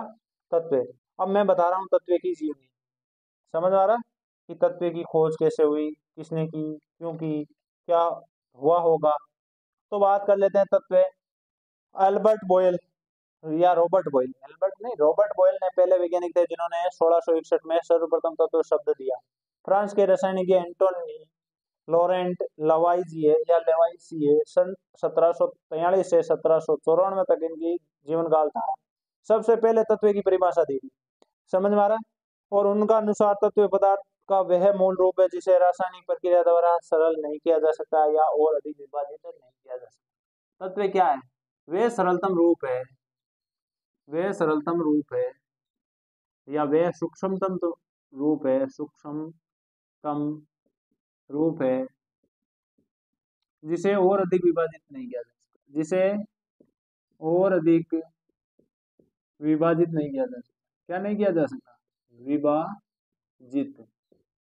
तत्व। अब मैं बता रहा हूँ तत्व की जीवनी, समझ आ रहा है कि तत्व की खोज कैसे हुई, किसने की, क्यों की, क्या हुआ होगा। तो बात कर लेते हैं तत्व। अल्बर्ट बॉयल या रॉबर्ट बॉयल, एल्बर्ट नहीं, रॉबर्ट बॉयल ने पहले वैज्ञानिक थे जिन्होंने 1661 में सर्वप्रथम तत्व शब्द दिया। फ्रांस के रसायनिक एंटोनी लॉरेंट लवाइजिए या लेवाइसिए सन 1743 से 1794 तक इनकी जीवन काल था। सबसे पहले तत्व की परिभाषा दी थी, समझ में आ रहा है। और उनका अनुसार तत्व पदार्थ का वह मूल रूप है जिसे रासायनिक प्रक्रिया द्वारा सरल नहीं किया जा सकता या और अधिक विभाजित नहीं किया जा सकता। तत्व क्या है, वे सरलतम रूप है, वे सरलतम रूप है या वे सूक्ष्मतम रूप है, सूक्ष्मतम रूप है जिसे और अधिक विभाजित नहीं किया जा सकता, जिसे और अधिक विभाजित नहीं किया जा सकता। क्या नहीं किया जा सकता, विभाजित,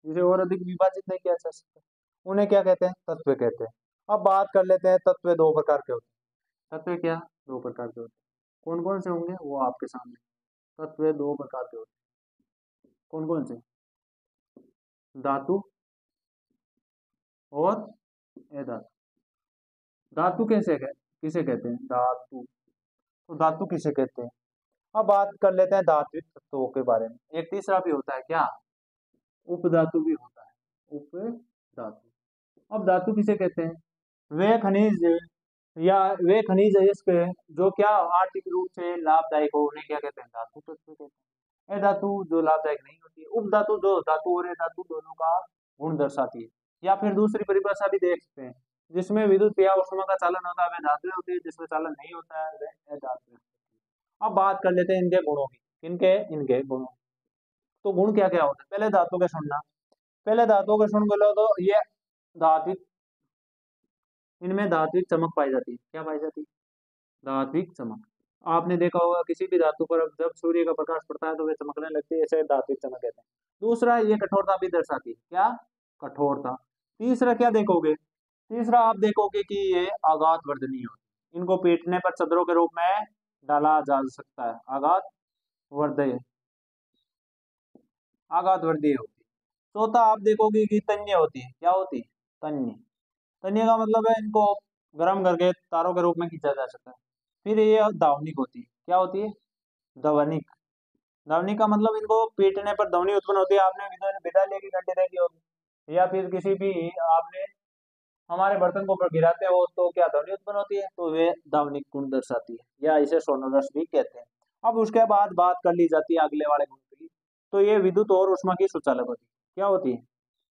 जिसे और अधिक विभाजित नहीं किया जा सकता, उन्हें क्या कहते हैं, तत्व कहते हैं। अब बात कर लेते हैं, तत्व दो प्रकार के होते हैं। तत्व क्या, दो प्रकार के होते हैं। कौन कौन से होंगे वो आपके सामने। तत्व दो प्रकार के होते हैं, कौन कौन से, धातु और अधातु। धातु किसे कहते हैं, धातु, तो धातु किसे कहते हैं। अब बात कर लेते हैं धात्विक तत्वों के बारे में। एक तीसरा भी होता है क्या, उपधातु भी होता है, उपधातु। अब धातु किसे कहते हैं, वे खनिज या वे खनिज अयस्क जो क्या आर्थिक रूप से लाभदायक हो, उन्हें क्या कहते हैं, धातु तत्व कहते हैं। अधातु जो लाभदायक नहीं होती। उपधातु जो धातु और अधातु दोनों का गुण दर्शाती है। या फिर दूसरी परिभाषा भी देख सकते हैं, जिसमें विद्युत या ऊष्मा का चालन होता है वह धातु होती है, जिसमें चालन नहीं होता है वह अधातु। अब बात कर लेते हैं इनके गुणों की, इनके इनके गुणों। तो गुण क्या क्या होते हैं, पहले धातु के सुनना, पहले धातुओं के सुन बोलो तो ये धात्विक, इनमें धात्विक चमक पाई जाती है। क्या पाई जाती है, धात्विक चमक। आपने देखा होगा किसी भी धातु पर जब सूर्य का प्रकाश पड़ता है तो वे चमकने लगती है, इसे धात्विक चमक कहते हैं। दूसरा, ये कठोरता भी दर्शाती है, क्या, कठोरता। तीसरा क्या देखोगे, तीसरा आप देखोगे कि ये आघात वर्धनीय होती है, इनको पीटने पर चदरों के रूप में डाला जा सकता है। आघात वर्धय, आघात वर्धीय होती है। चौथा आप देखोगे कि तन्य होती है, क्या होती है, तन्य। तन्य का मतलब है इनको गर्म करके तारों के रूप में खींचा जा सकता है। फिर ये दावनिक होती है, क्या होती है, दवनिक। दवनिक का मतलब इनको पीटने पर ध्वनि उत्पन्न होती है। आपने विद्यालय की घंटी देखी होगी, या फिर किसी भी आपने हमारे बर्तन को गिराते हो तो क्या ध्वनि उत्पन्न होती है, तो वे दावनिक गुण दर्शाती है, या इसे सोनोरस भी कहते हैं। अब उसके बाद बात कर ली जाती है अगले वाले गुण की, तो ये विद्युत और ऊष्मा की सुचालक होती है। क्या होती है,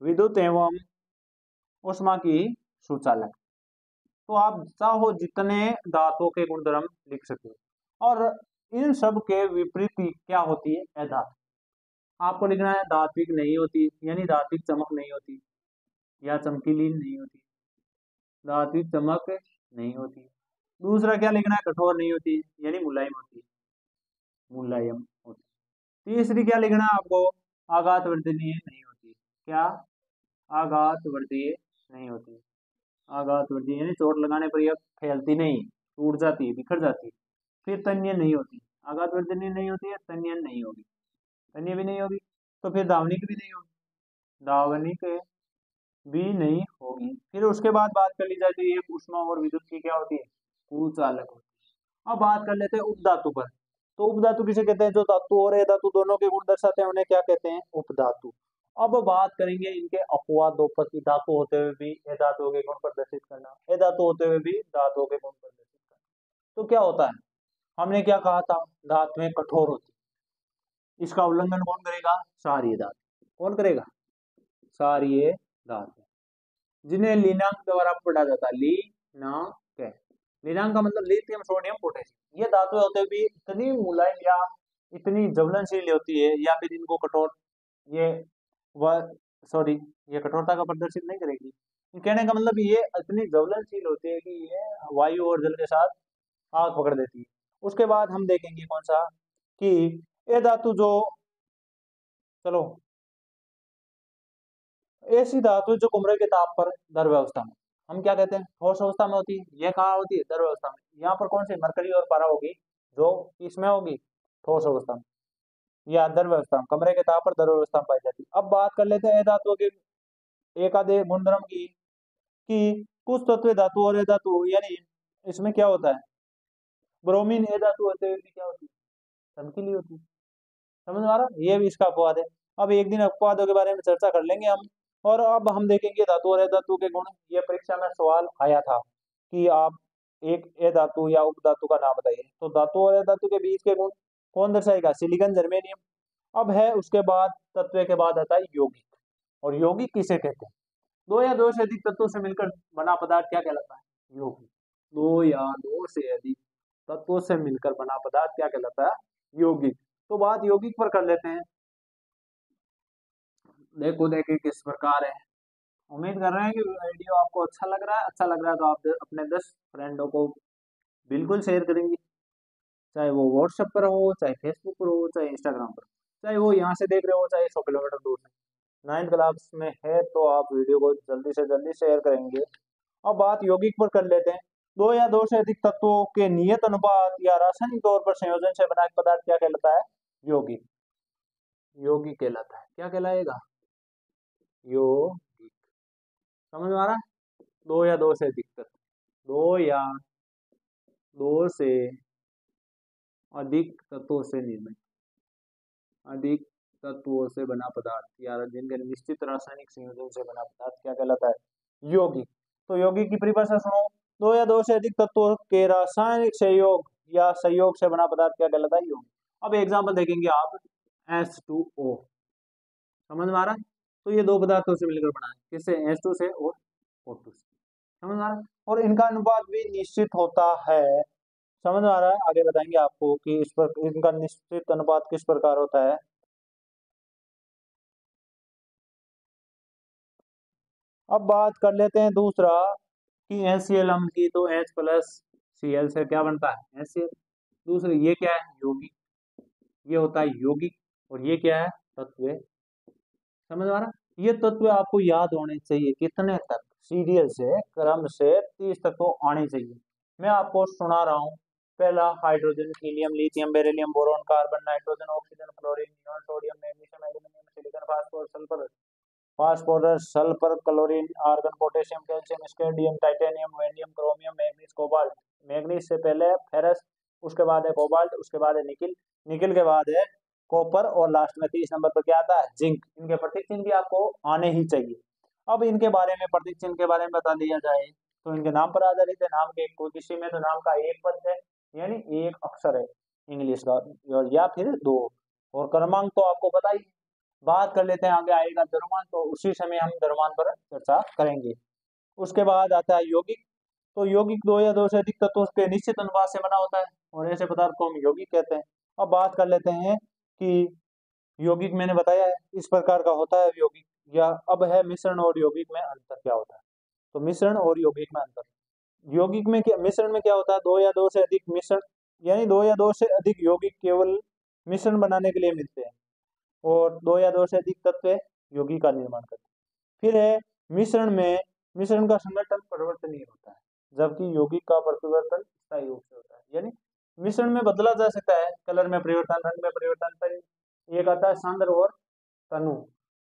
विद्युत एवं ऊष्मा की सुचालक। तो आप चाहो जितने धातुओं के गुणधर्म लिख सकते हो। और इन सब के विपरीत क्या होती है, अधातु। आपको लिखना है धात्विक नहीं होती, यानी धात्विक चमक नहीं होती या चमकीली नहीं होती, धात्विक चमक नहीं होती। दूसरा क्या लिखना है, कठोर नहीं होती, यानी मुलायम होती, मुलायम होती। तीसरी क्या लिखना है आपको, आघात वर्धनीय नहीं होती, क्या, आघात वर्धनीय नहीं होती। आघात वर्जी यानी चोट लगाने पर यह फैलती नहीं, टूट जाती, बिखर जाती। फिर तन्य नहीं होती, आघात वर्जनी नहीं होती है, तन्य नहीं होगी, तन्य भी नहीं होगी, तो फिर दावनिक भी नहीं होगी, दावनिक भी नहीं होगी। फिर उसके बाद बात कर ली जाती है ऊष्मा और विद्युत की क्या होती है, कुचालक होती है। अब बात कर लेते हैं उपधातु पर। तो उपधातु किसे कहते हैं, जो धातु और अधातु दोनों के गुण दर्शाते हैं उन्हें क्या कहते हैं, उपधातु। अब बात करेंगे इनके अपवादोपति, धातु होते हुए भी अधातुओं के गुण प्रदर्शित करना, अधातु होते हुए भी धातुओं के गुण प्रदर्शित करना। तो क्या होता है, हमने क्या कहा था, धातुएं कठोर होती, इसका उल्लंघन कौन करेगा, क्षारीय धातु। कौन करेगा, क्षारीय धातु, जिन्हें लिनांक द्वारा पढ़ा जाता है, लिनांक, लिनांक का मतलब लिथियम सोडियम पोटेशियम। ये धातुएं होते भी इतनी मुलायम या इतनी ज्वलनशील होती है, या फिर इनको कठोर, ये वह सॉरी ये कठोरता का प्रदर्शित नहीं करेगी। कहने का मतलब ये इतनी ज्वलनशील होती है कि ये वायु और जल के साथ आग पकड़ देती है। उसके बाद हम देखेंगे कौन सा, कि ये धातु जो, चलो, ऐसी धातु जो कमरे के ताप पर द्रव अवस्था में, हम क्या कहते हैं, ठोस अवस्था में होती है। यह कहाँ होती है, द्रव अवस्था में। यहाँ पर कौन सी मरकरी और पारा होगी, जो इसमें होगी ठोस अवस्था में या द्रव अवस्था में, कमरे के ताप पर द्रव अवस्था में पाई जाती है। अब बात कर लेते हैं धातुओं के एक आधे गुणधर्म की, कि कुछ तत्व धातु और धातु, यानी इसमें क्या होता है, ब्रोमीन ए धातु होते हुए भी क्या होती है, चमकीली होती है। समझ में आ रहा, ये भी इसका अपवाद है। अब एक दिन अपवादों के बारे में चर्चा कर लेंगे हम। और अब हम देखेंगे धातु और अधातु के गुण। ये परीक्षा में सवाल आया था कि आप एक ए धातु या उप धातु का नाम बताइए। तो धातु और अधातु के बीच के गुण कौन दर्शाएगा, सिलिकॉन, जर्मेनियम। अब है उसके बाद तत्व के बाद आता है यौगिक। और यौगिक किसे कहते हैं, दो या दो से अधिक तत्वों से मिलकर बना पदार्थ क्या कहलाता है, यौगिक। दो या दो से अधिक तत्वों से मिलकर बना पदार्थ क्या कहलाता है, यौगिक। तो बात यौगिक पर कर लेते हैं। देखो देखिए किस प्रकार है। उम्मीद कर रहे हैं कि वीडियो आपको अच्छा लग रहा है। अच्छा लग रहा है तो आप अपने 10 फ्रेंडों को बिल्कुल शेयर करेंगे, चाहे वो व्हाट्सएप पर हो, चाहे फेसबुक पर हो, चाहे इंस्टाग्राम पर, चाहे वो यहाँ से देख रहे हो, चाहे 100 किलोमीटर दूर से। 9th क्लास में है तो आप वीडियो को जल्दी से जल्दी शेयर करेंगे। अब बात यौगिक पर कर लेते हैं। दो या दो से अधिक तत्वों के नियत अनुपात या रासायनिक तौर पर संयोजन से बना पदार्थ क्या कहलाता है, यौगिक। यौगिक कहलाता है, क्या कहलाएगा, यौगिक। समझ में आ रहा है, दो या दो से अधिक तत्व, दो या दो से अधिक तत्वों से निर्मित, अधिक तत्वों से बना पदार्थ या जिनके निश्चित रासायनिक संयोजन से बना पदार्थ क्या कहलाता है, यौगिक। तो यौगिक की परिभाषा सुनो, दो या दो से अधिक तत्वों के रासायनिक संयोग या संयोग से बना पदार्थ क्या कहलाता है, यौगिक। अब एग्जाम्पल देखेंगे आप, H2O। समझ में आ रहा है, तो ये दो पदार्थों से मिलकर बना है, किससे, H2 से और O2 से। समझ में आ रहा है, और इनका अनुपात भी निश्चित होता है। समझ में आ रहा है, आगे बताएंगे आपको कि इस पर इनका निश्चित अनुपात किस प्रकार होता है। अब बात कर लेते हैं दूसरा, कि HCl अम्ल की, तो H प्लस Cl से क्या बनता है, HCl। दूसरी ये क्या है, यौगिक, ये होता है यौगिक। और ये क्या है, तत्व। समझ आ रहा, ये तत्व आपको याद होने चाहिए, कितने तक, सीरियल से क्रम से 30 तक तो आने चाहिए। मैं आपको सुना रहा हूँ। पहला hydrogen, helium, lithium, beryllium, boron, carbon, nitrogen, oxygen, chlorine, neon, sodium, magnesium, aluminium, silicon, phosphorus, sulphur, chlorine, argon, potassium, calcium, scandium, titanium, vanadium, chromium, manganese, cobalt. Manganese से पहले फेरस, उसके बाद है कोबाल्ट, उसके बाद है निकिल, निकिल के बाद है कॉपर, और लास्ट में 30 नंबर पर क्या आता है, जिंक। इनके प्रतीक चिन्ह भी आपको आने ही चाहिए। अब इनके बारे में, प्रतीक चिन्ह के बारे में बता दिया जाए तो इनके नाम पर आधारित है। नाम के कोई किसी में तो नाम का एक पद है, यानी एक अक्षर है इंग्लिश का, या फिर दो। और क्रमांक तो आपको पता ही। बात कर लेते हैं, आगे आएगा द्रव्यमान, तो उसी समय हम द्रव्यमान पर चर्चा करेंगे। उसके बाद आता है यौगिक। तो यौगिक दो या दो से अधिक तत्वों के निश्चित अनुपात से बना होता है, और ऐसे पदार्थ को हम यौगिक कहते हैं। अब बात कर लेते हैं कि यौगिक मैंने बताया है इस प्रकार का होता है यौगिक, या अब है मिश्रण और यौगिक में अंतर क्या होता है। तो मिश्रण और यौगिक में अंतर, यौगिक में क्या, मिश्रण में क्या होता है, दो या दो से अधिक मिश्रण, यानी दो या दो से अधिक यौगिक केवल मिश्रण बनाने के लिए मिलते हैं, और दो या दो से अधिक तत्व यौगिक का निर्माण करते हैं। फिर है मिश्रण में मिश्रण का संगठन परिवर्तनीय होता है, जबकि यौगिक का परिवर्तन स्थायी रूप से होता है। यानी मिश्रण में बदला जा सकता है, कलर में परिवर्तन, रंग में परिवर्तन, पर एक आता है सांद्र और तनु।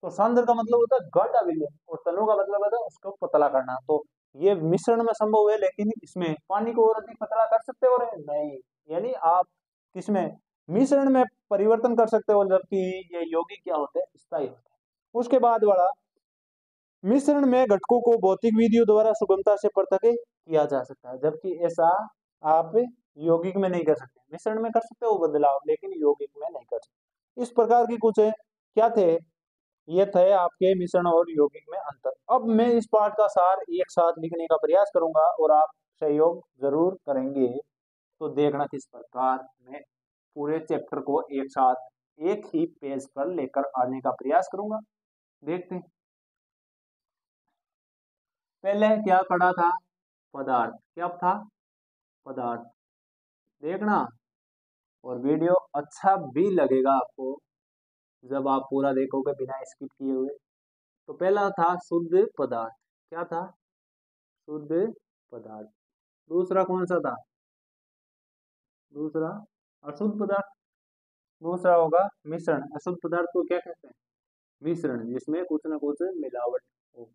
तो सांद्र का मतलब होता है गाढ़ा विलयन और तनु का मतलब होता है उसको पतला करना। तो ये मिश्रण में संभव है, लेकिन इसमें पानी को और अधिक पतला कर सकते हो नहीं। यानी आप किसमें मिश्रण में परिवर्तन कर सकते हो, जबकि ये यौगिक क्या होते हैं, स्थायी होते हैं। उसके बाद वाला, मिश्रण में घटकों को भौतिक विधियों द्वारा सुगमता से पृथक किया जा सकता है, जबकि ऐसा आप यौगिक में नहीं कर सकते। मिश्रण में कर सकते हो बदलाव, लेकिन यौगिक में नहीं कर सकते। इस प्रकार की कुछ क्या थे, ये थे आपके मिश्रण और यौगिक में अंतर। अब मैं इस पाठ का सार एक साथ लिखने का प्रयास करूंगा और आप सहयोग जरूर करेंगे। तो देखना किस प्रकार मैं पूरे चैप्टर को एक साथ एक ही पेज पर लेकर आने का प्रयास करूंगा। देखते हैं। पहले क्या पढ़ा था, पदार्थ। क्या था, पदार्थ। देखना, और वीडियो अच्छा भी लगेगा आपको जब आप पूरा देखोगे बिना स्किप किए हुए। तो पहला था शुद्ध पदार्थ। क्या था, शुद्ध पदार्थ। दूसरा कौन सा था, दूसरा अशुद्ध पदार्थ। दूसरा होगा मिश्रण। अशुद्ध पदार्थ को क्या कहते हैं, मिश्रण, जिसमें कुछ ना कुछ मिलावट हो।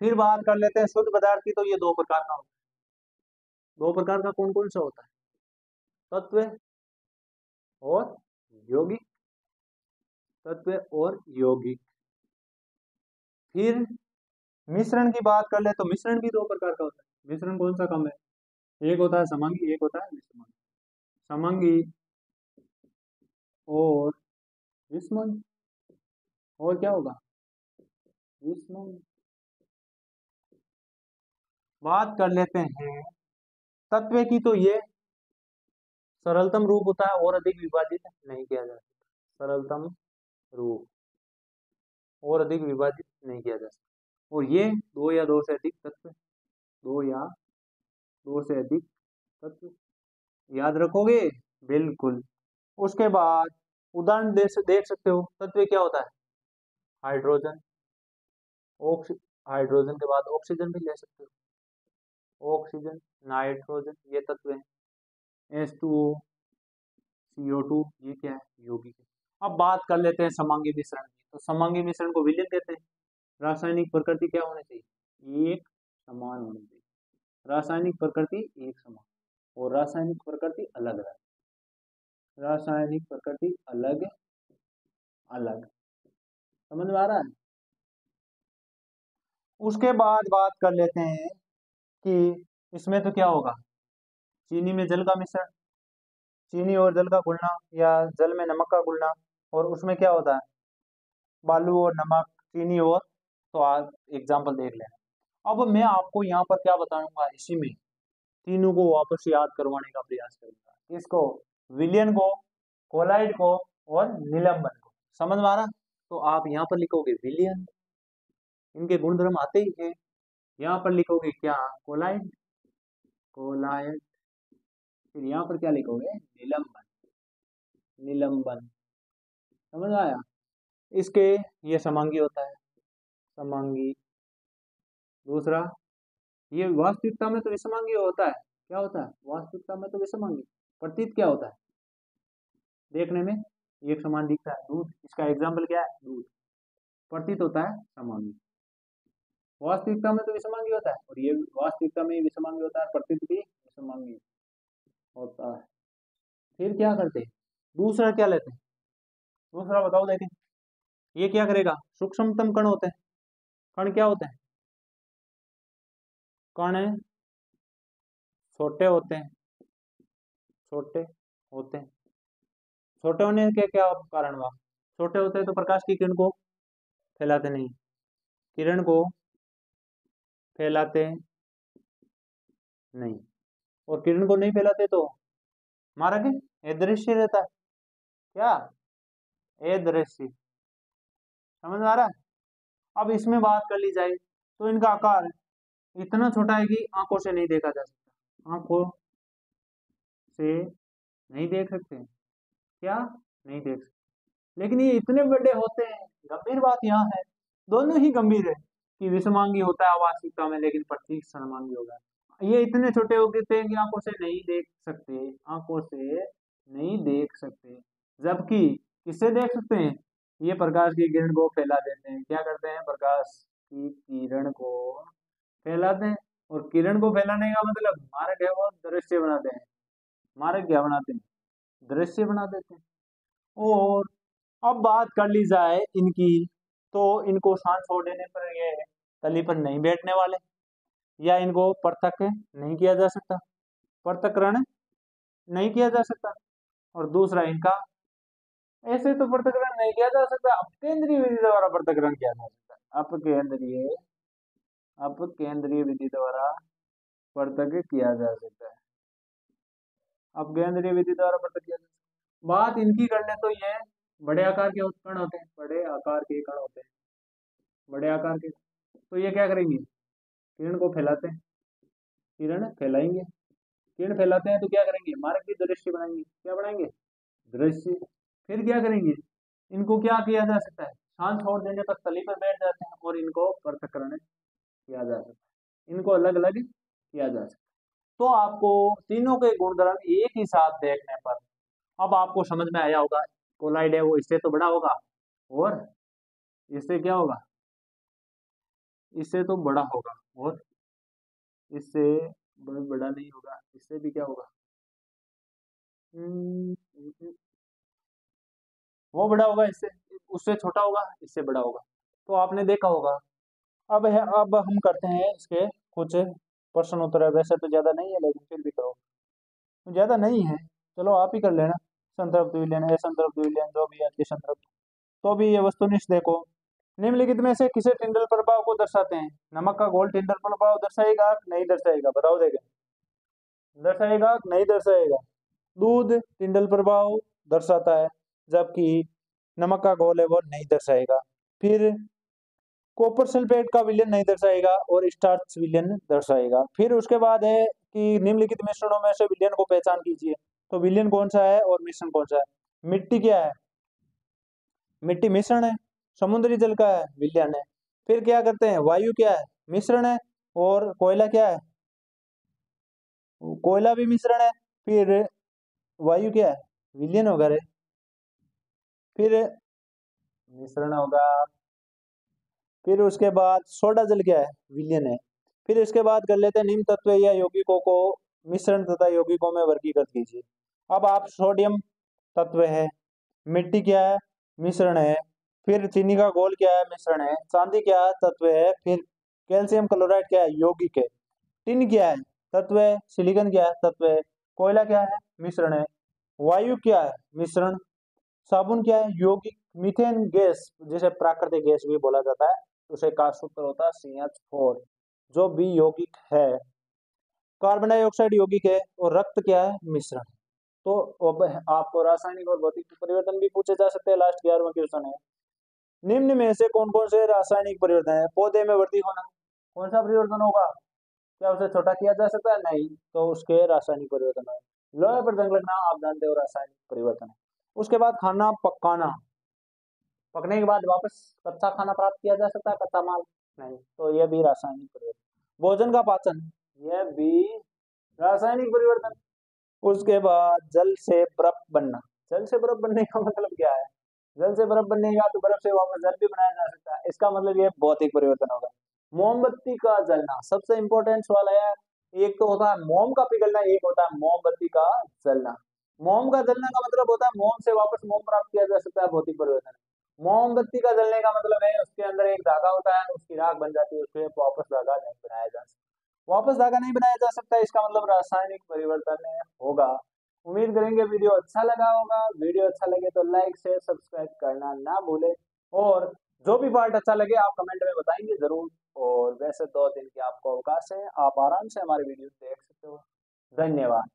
फिर बात कर लेते हैं शुद्ध पदार्थ की। तो ये दो प्रकार का होता है। दो प्रकार का कौन कौन सा होता है, तत्व और यौगिक। तत्व और यौगिक। फिर मिश्रण की बात कर ले तो मिश्रण भी दो प्रकार का होता है। मिश्रण कौन सा कम है, एक होता है समांगी, एक होता है विषमंगी। समांगी और विषमंगी। और क्या होगा, विषमंगी। बात कर लेते हैं तत्व की। तो ये सरलतम रूप होता है और अधिक विभाजित नहीं किया जा सकता। सरलतम रूप और अधिक विभाजित नहीं किया जा सकता। और ये दो या दो से अधिक तत्व, दो या दो से अधिक तत्व, याद रखोगे बिल्कुल। उसके बाद उदाहरण देख सकते हो। तत्व क्या होता है, हाइड्रोजन, हाइड्रोजन के बाद ऑक्सीजन भी ले सकते हो। ऑक्सीजन, नाइट्रोजन, ये तत्व है। H2O, CO2, ये क्या है, यौगिक है। अब बात कर लेते हैं समांगी मिश्रण की। तो समांगी मिश्रण को विलयन कहते हैं। रासायनिक प्रकृति क्या होनी चाहिए, एक समान होनी चाहिए। रासायनिक प्रकृति एक समान और रासायनिक प्रकृति अलग अलग। रासायनिक प्रकृति अलग अलग, समझ में आ रहा है। उसके बाद बात कर लेते हैं कि इसमें तो क्या होगा, चीनी में जल का मिश्रण, चीनी और जल का घुलना या जल में नमक का घुलना। और उसमें क्या होता है, बालू और नमक, चीनी और, तो आज एग्जाम्पल देख लेना। अब मैं आपको यहाँ पर क्या बताऊंगा, इसी में तीनों को वापस याद करवाने का प्रयास करूंगा। इसको, विलयन को, कोलाइड को और निलंबन को। समझ में आ रहा। तो आप यहाँ पर लिखोगे विलयन, इनके गुणधर्म आते ही हैं। यहाँ पर लिखोगे क्या, कोलाइड, कोलाइड। फिर यहाँ पर क्या लिखोगे, निलंबन, निलंबन। समझ आया। इसके ये समांगी होता है, समांगी। दूसरा, ये वास्तविकता में तो विषमांगी होता है। क्या होता है, वास्तविकता में तो विषमांगी। प्रतीत क्या होता है, देखने में एक समान दिखता है, दूध। इसका एग्जाम्पल क्या है, दूध। प्रतीत होता है समांगी। वास्तविकता में तो विषमांगी होता है, और ये वास्तविकता में विषमांगी होता है, प्रतीत भी विषमांगी होता है। फिर क्या करते हैं, दूसरा क्या लेते हैं, दूसरा बताओ देखें। ये क्या करेगा, सूक्ष्मतम कण होते हैं। कण क्या होते हैं, कण छोटे होते हैं, छोटे होते हैं। छोटे होने के क्या कारण हुआ, छोटे होते हैं तो प्रकाश की किरण को फैलाते नहीं, किरण को फैलाते नहीं, और किरण को नहीं फैलाते तो हमारा क्या, अदृश्य रहता है। क्या, अदृश्य। समझ में आ रहा है। अब इसमें बात कर ली जाए तो इनका आकार इतना छोटा है कि आंखों से नहीं देखा जा सकता। आंखों से नहीं देख सकते, क्या नहीं देख सकते, लेकिन ये इतने बड़े होते हैं। गंभीर बात यहाँ है, दोनों ही गंभीर है। कि विषमांगी होता है वास्तविकता में, लेकिन प्रतीक क्षणमांगी होगा। ये इतने छोटे हो गए थे कि आंखों से नहीं देख सकते, आंखों से नहीं देख सकते, जबकि किससे देख सकते हैं? ये प्रकाश की किरण को फैला देते हैं। क्या करते हैं? प्रकाश की किरण को फैलाते हैं। और किरण को फैलाने का मतलब मारक है वो दृश्य बनाते हैं। मारक क्या बनाते हैं? दृश्य बना देते हैं। और अब बात कर ली जाए इनकी, तो इनको शांत छोड़ देने पर ये तली पर नहीं बैठने वाले, या इनको पृथक नहीं किया जा सकता, पृथक्करण नहीं किया जा सकता। और दूसरा इनका ऐसे तो पृथक्करण नहीं किया जा सकता, अपकेंद्रीय विधि द्वारा पृथक्करण किया जा सकता है। अपकेंद्रीय विधि द्वारा पृथक किया जा सकता है। अपकेंद्रीय विधि द्वारा पृथक किया जा सकता है। बात इनकी कर ले तो ये बड़े आकार के कण होते हैं, बड़े आकार के कण होते हैं, बड़े आकार के। तो ये क्या करेंगे? किरण को फैलाते हैं, किरण फैलाएंगे, किरण फैलाते हैं तो क्या करेंगे? मारक की दृश्य बनाएंगे। क्या बनाएंगे? दृश्य। फिर क्या करेंगे? इनको क्या किया जा सकता है? शांत छोड़ देने पर तली पर बैठ जाते हैं और इनको पृथक्करण किया जा सकता है, इनको अलग अलग किया जा सकता है। तो आपको तीनों के गुणधर्म एक ही साथ देखने पर अब आपको समझ में आया होगा, कोलाइड है वो इससे तो बड़ा होगा, और इससे क्या होगा? इससे तो बड़ा होगा, और इससे बड़ा नहीं होगा, इससे भी क्या होगा? हम्म, वो बड़ा होगा इससे, उससे छोटा होगा, इससे बड़ा होगा। तो आपने देखा होगा। अब हम करते हैं इसके कुछ प्रश्न उत्तर है। वैसे तो ज्यादा नहीं है लेकिन फिर भी करो, ज्यादा नहीं है, चलो आप ही कर लेना। संतृप्त विलयन है, संतृप्त विलयन जो भी है अति संतृप्त। तो भी ये वस्तुनिष्ठ देखो, निम्नलिखित में से किसे टिंडल प्रभाव को दर्शाते हैं? नमक का घोल टिंडल प्रभाव दर्शाएगा नहीं दर्शाएगा? बताओ देखें, दर्शाएगा नहीं दर्शाएगा? दूध टिंडल प्रभाव दर्शाता है, जबकि नमक का घोल है वो नहीं दर्शाएगा। फिर कॉपर सल्फेट का विलयन नहीं दर्शाएगा और स्टार्च विलयन दर्शाएगा। फिर उसके बाद है कि निम्नलिखित मिश्रणों में से विलयन को पहचान कीजिए। तो विलयन कौन सा है और मिश्रण कौन सा है? मिट्टी क्या है? मिट्टी मिश्रण है। समुद्री जल का है, विलयन है। फिर क्या करते हैं? वायु क्या है? मिश्रण है। और कोयला क्या है? कोयला भी मिश्रण है। फिर वायु क्या है? विलयन होगा रे। फिर मिश्रण होगा। फिर उसके बाद सोडा जल क्या है? विलयन है। फिर इसके बाद कर लेते हैं निम्न तत्व या यौगिकों को मिश्रण तथा यौगिकों में वर्गीकृत कीजिए। अब आप सोडियम तत्व है, मिट्टी क्या है? मिश्रण है। फिर चीनी का घोल क्या है? मिश्रण है। चांदी क्या है? तत्व है। फिर कैल्शियम क्लोराइड क्या है? यौगिक है। टिन क्या है? तत्व है। सिलिकॉन क्या है? तत्व है। कोयला क्या है? मिश्रण है। वायु क्या है? मिश्रण। साबुन क्या है? यौगिक। मीथेन गैस जिसे प्राकृतिक गैस भी बोला जाता है, उसे का सूत्र होता है CH4, जो भी यौगिक है। कार्बन डाइऑक्साइड यौगिक है। और रक्त क्या है? मिश्रण। तो अब आपको रासायनिक और भौतिक परिवर्तन भी पूछे जा सकते हैं। लास्ट 11वां क्वेश्चन है, निम्न में से कौन कौन से रासायनिक परिवर्तन है? पौधे में वृद्धि होना, कौन सा परिवर्तन होगा? क्या उसे छोटा किया जा सकता है? नहीं, तो उसके रासायनिक परिवर्तन है। लोहे पर जंग लगना आप जानते हो रासायनिक परिवर्तन है। उसके बाद खाना पकाना, पकने के बाद वापस कच्चा खाना प्राप्त किया जा सकता है, कच्चा माल? नहीं, तो यह भी रासायनिक परिवर्तन। भोजन का पाचन, यह भी रासायनिक परिवर्तन। उसके बाद जल से बर्फ बनना, जल से बर्फ बनने का मतलब क्या है? जल से बर्फ बनने का तो बर्फ से वापस जल भी बनाया जा सकता है, इसका मतलब ये भौतिक परिवर्तन होगा। मोमबत्ती का जलना सबसे इंपॉर्टेंट सवाल है। एक तो होता है मोम का पिघलना, एक होता है मोमबत्ती का जलना। मोम का जलने का मतलब होता है मोम से वापस मोम प्राप्त किया जा सकता है, भौतिक परिवर्तन। मोमबत्ती का जलने का मतलब है उसके अंदर एक धागा होता है, उसकी राख बन जाती है, उससे वापस धागा नहीं बनाया जा सकता, वापस धागा नहीं बनाया जा सकता, इसका मतलब रासायनिक परिवर्तन होगा। उम्मीद करेंगे वीडियो अच्छा लगा होगा। वीडियो अच्छा लगे तो लाइक शेयर सब्सक्राइब करना ना भूले, और जो भी पार्ट अच्छा लगे आप कमेंट में बताएंगे जरूर। और वैसे 2 दिन की आपको अवकाश है, आप आराम से हमारे वीडियो देख सकते हो। धन्यवाद।